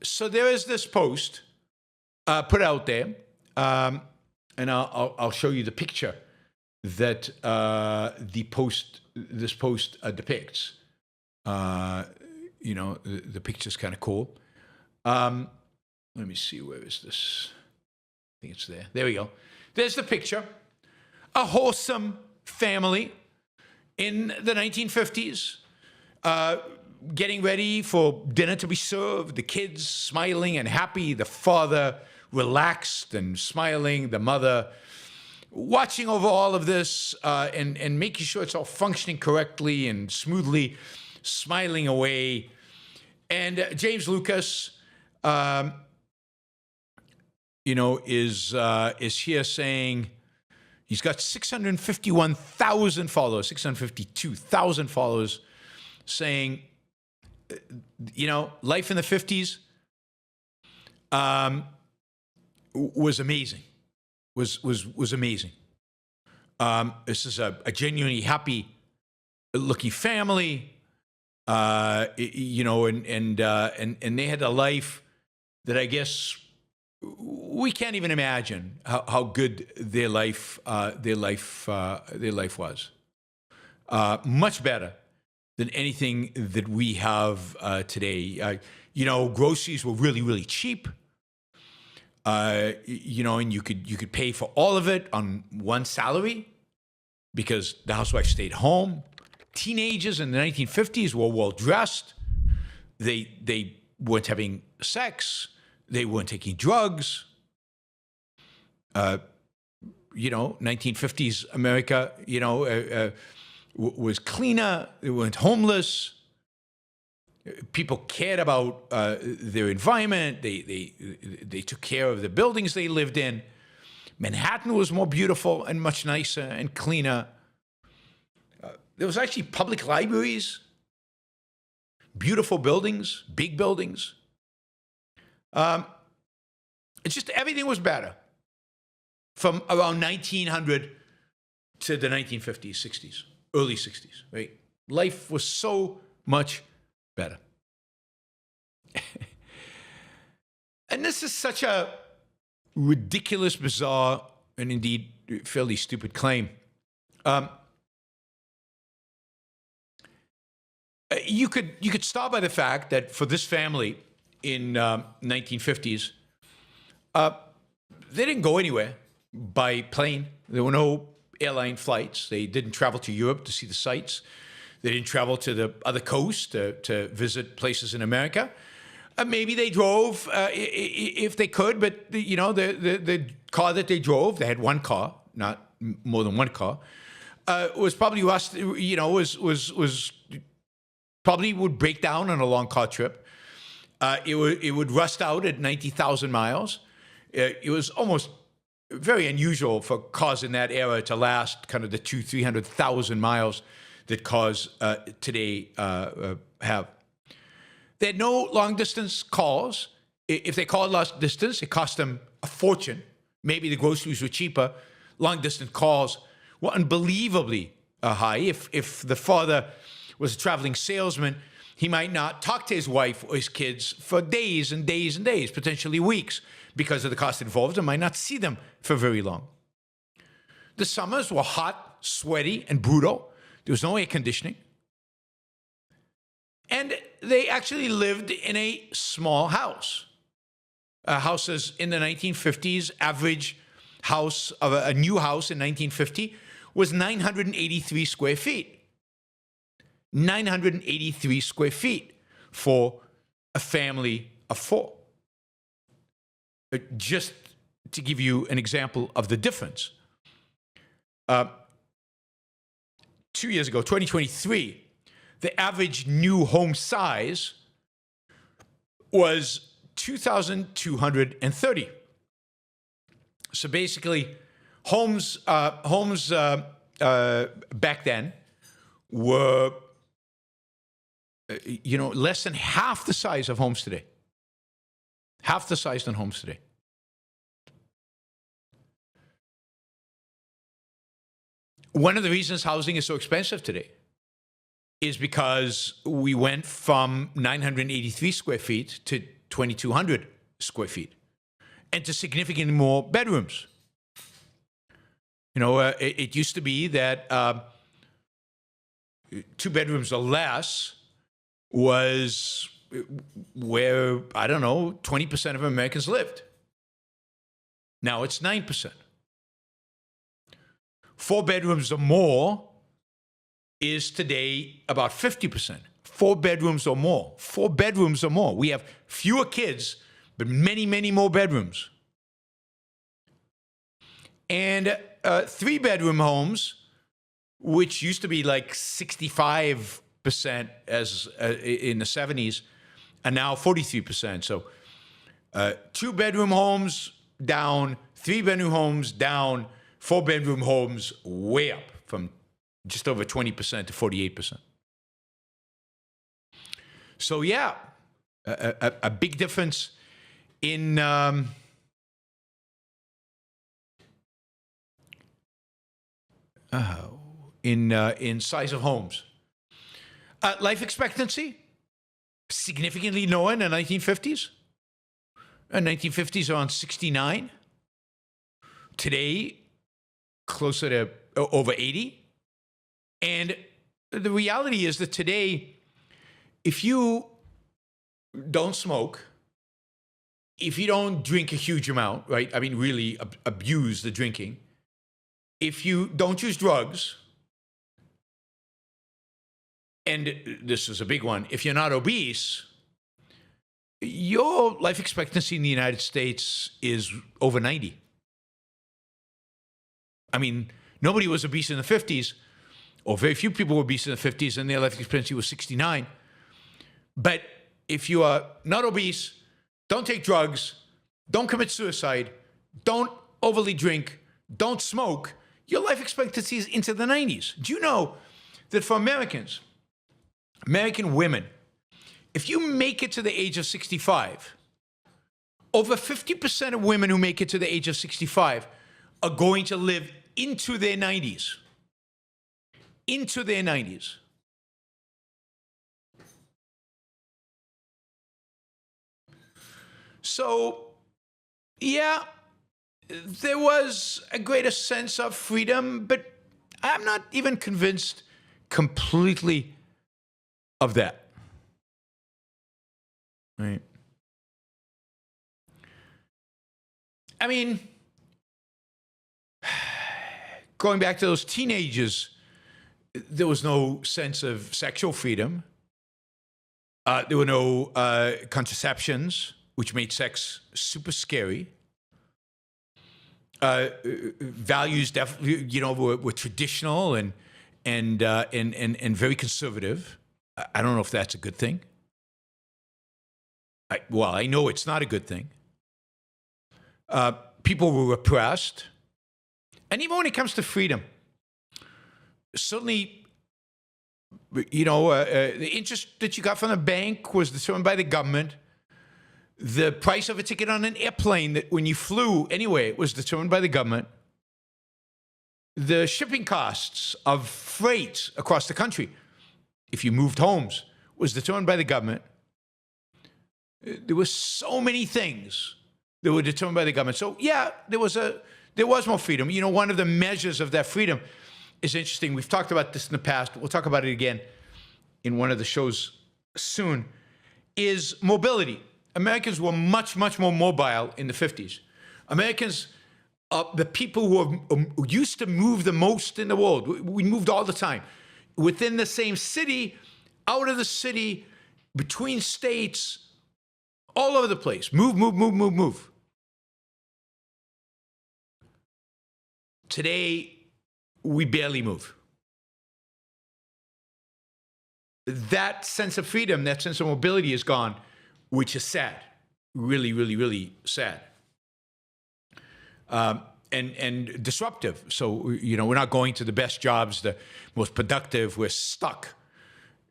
So there is this post put out there, and I'll show you the picture that this post depicts. The picture's kind of cool. Let me see, where is this? I think it's there. There we go. There's the picture. A wholesome family in the 1950s, getting ready for dinner to be served, the kids smiling and happy, the father relaxed and smiling, the mother watching over all of this and making sure it's all functioning correctly and smoothly, smiling away. And James Lucas, is here saying he's got 651,000 followers, 652,000 followers, saying, life in the 50s was amazing, was amazing. This is a genuinely happy looking family, and they had a life that I guess we can't even imagine how good their life was. Much better than anything that we have today. Groceries were really, really cheap. And you could pay for all of it on one salary because the housewife stayed home. Teenagers in the 1950s were well dressed. They weren't having sex. They weren't taking drugs. 1950s America, was cleaner. They weren't homeless. People cared about their environment. They took care of the buildings they lived in. Manhattan was more beautiful and much nicer and cleaner. There was actually public libraries, beautiful buildings, big buildings. It's just everything was better from around 1900 to the 1950s, 60s, early 60s, right? Life was so much better. And this is such a ridiculous, bizarre, and indeed fairly stupid claim. You could start by the fact that for this family in 1950s, they didn't go anywhere by plane. There were no airline flights. They didn't travel to Europe to see the sights. They didn't travel to the other coast to visit places in America. Maybe they drove if they could, but the car that they drove, they had one car, not more than one car, was probably rust. Was probably would break down on a long car trip. It would rust out at 90,000 miles. It was almost very unusual for cars in that era to last kind of the 200,000-300,000 miles that cars today have. They had no long-distance calls. If they called long distance, it cost them a fortune. Maybe the groceries were cheaper. Long-distance calls were unbelievably high. If the father was a traveling salesman, he might not talk to his wife or his kids for days and days and days, potentially weeks, because of the cost involved, and might not see them for very long. The summers were hot, sweaty, and brutal. There was no air conditioning. And they actually lived in a small house. Houses in the 1950s, average house of a new house in 1950 was 983 square feet. 983 square feet for a family of four. Just to give you an example of the difference. 2 years ago, 2023, the average new home size was 2,230. So basically, homes back then were, less than half the size of homes today. Half the size than homes today. One of the reasons housing is so expensive today is because we went from 983 square feet to 2,200 square feet, and to significantly more bedrooms. It used to be that 2 bedrooms or less was where, I don't know, 20% of Americans lived. Now it's 9%. 4 bedrooms or more is today about 50%. 4 bedrooms or more. 4 bedrooms or more. We have fewer kids, but many, many more bedrooms. And 3-bedroom homes, which used to be like 65% as in the 70s, are now 43%. So 2-bedroom homes down, 3-bedroom homes down, 4-bedroom homes way up from just over 20% to 48%. So yeah, a big difference in size of homes. Life expectancy, significantly lower in the 1950s. In the 1950s, around 69. Today, closer to over 80. And the reality is that today, if you don't smoke, if you don't drink a huge amount, right? I mean, really abuse the drinking. If you don't use drugs, and this is a big one, if you're not obese, your life expectancy in the United States is over 90. I mean, nobody was obese in the 50s, or very few people were obese in the 50s, and their life expectancy was 69. But if you are not obese, don't take drugs, don't commit suicide, don't overly drink, don't smoke, your life expectancy is into the 90s. Do you know that for Americans, American women, if you make it to the age of 65, over 50% of women who make it to the age of 65 are going to live into their 90s. Into their 90s. So, yeah, there was a greater sense of freedom, but I'm not even convinced completely of that. Right. I mean, going back to those teenagers, there was no sense of sexual freedom. There were no contraceptions, which made sex super scary. Values definitely, were traditional and very conservative. I don't know if that's a good thing. I know it's not a good thing. People were repressed. And even when it comes to freedom, certainly, the interest that you got from the bank was determined by the government. The price of a ticket on an airplane that when you flew anyway was determined by the government. The shipping costs of freight across the country, if you moved homes, was determined by the government. There were so many things that were determined by the government. So yeah, there was more freedom. One of the measures of that freedom is interesting. We've talked about this in the past. We'll talk about it again in one of the shows soon, is mobility. Americans were much, much more mobile in the 50s. Americans, the people who used to move the most in the world, we moved all the time. Within the same city, out of the city, between states, all over the place. Move. Today, we barely move. That sense of freedom, that sense of mobility is gone, which is sad. Really, really, really sad. And disruptive. So, we're not going to the best jobs, the most productive. We're stuck.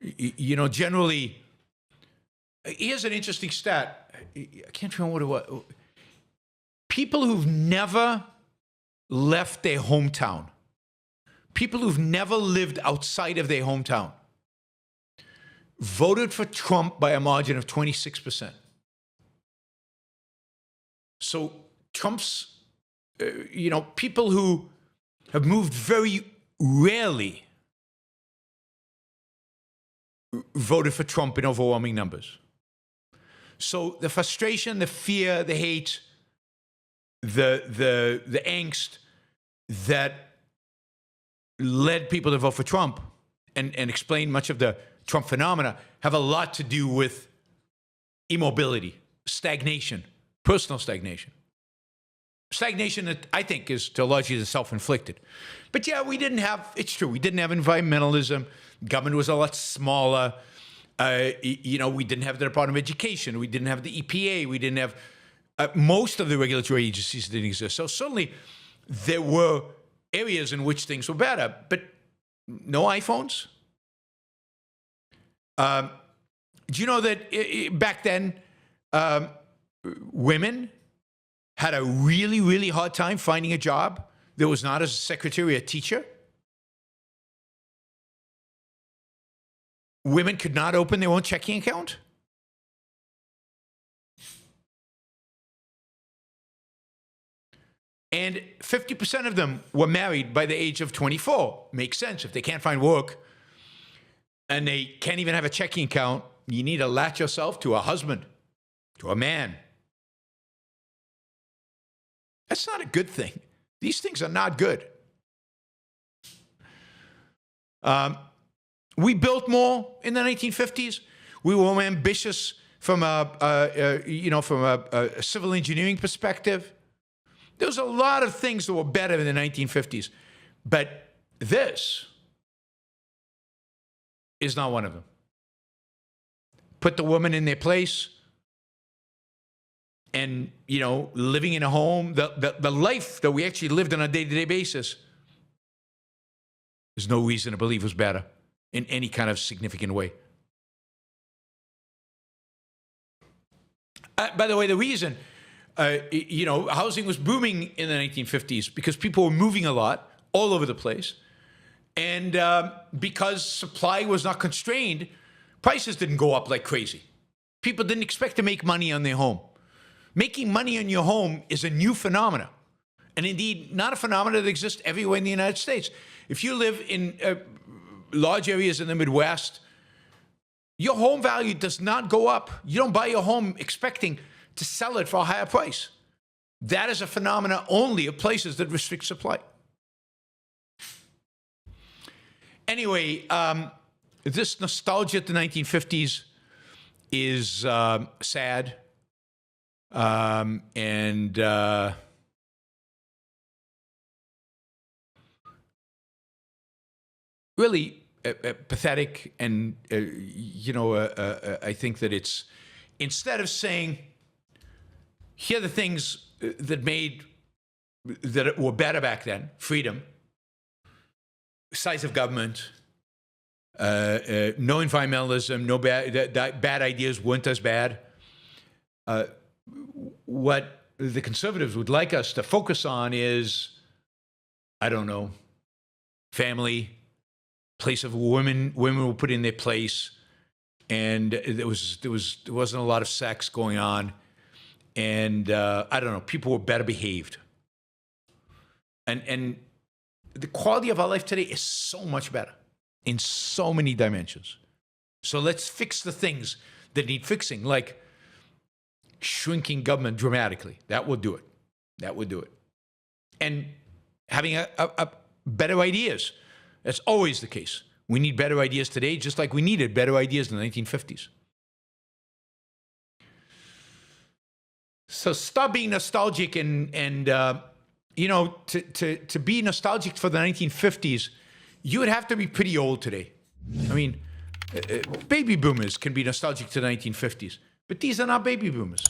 Generally, here's an interesting stat. I can't remember what it was. People who've never left their hometown, people who've never lived outside of their hometown, voted for Trump by a margin of 26%. So Trump's, people who have moved very rarely voted for Trump in overwhelming numbers. So the frustration, the fear, the hate, the angst that led people to vote for Trump and explain much of the Trump phenomena have a lot to do with immobility, stagnation, personal stagnation. Stagnation that I think is to a large extent self-inflicted. But yeah, it's true, we didn't have environmentalism. Government was a lot smaller. We didn't have the Department of Education. We didn't have the EPA. We didn't have most of the regulatory agencies didn't exist. So certainly there were areas in which things were better, but no iPhones. Do you know that back then women had a really, really hard time finding a job that was not as a secretary or teacher? Women could not open their own checking account? And 50% of them were married by the age of 24. Makes sense. If they can't find work and they can't even have a checking account, you need to latch yourself to a husband, to a man. That's not a good thing. These things are not good. We built more in the 1950s. We were more ambitious from a civil engineering perspective. There was a lot of things that were better in the 1950s, but this is not one of them. Put the woman in their place, and living in a home, the life that we actually lived on a day-to-day basis, there's no reason to believe was better in any kind of significant way. By the way, the reason, housing was booming in the 1950s because people were moving a lot all over the place. And because supply was not constrained, prices didn't go up like crazy. People didn't expect to make money on their home. Making money on your home is a new phenomenon. And indeed, not a phenomenon that exists everywhere in the United States. If you live in large areas in the Midwest, your home value does not go up. You don't buy your home expecting to sell it for a higher price. That is a phenomenon only of places that restrict supply. Anyway, this nostalgia at the 1950s is sad. Really pathetic, and I think that it's, instead of saying, here are the things that were better back then: freedom, size of government, no environmentalism, no bad ideas weren't as bad. What the conservatives would like us to focus on is, I don't know, family, place of women were put in their place, and there wasn't a lot of sex going on, and I don't know, people were better behaved, and the quality of our life today is so much better in so many dimensions. So let's fix the things that need fixing, like shrinking government dramatically. That will do it. That would do it. And having a better ideas. That's always the case. We need better ideas today, just like we needed better ideas in the 1950s. So stop being nostalgic and to be nostalgic for the 1950s, you would have to be pretty old today. I mean, baby boomers can be nostalgic to the 1950s, but these are not baby boomers.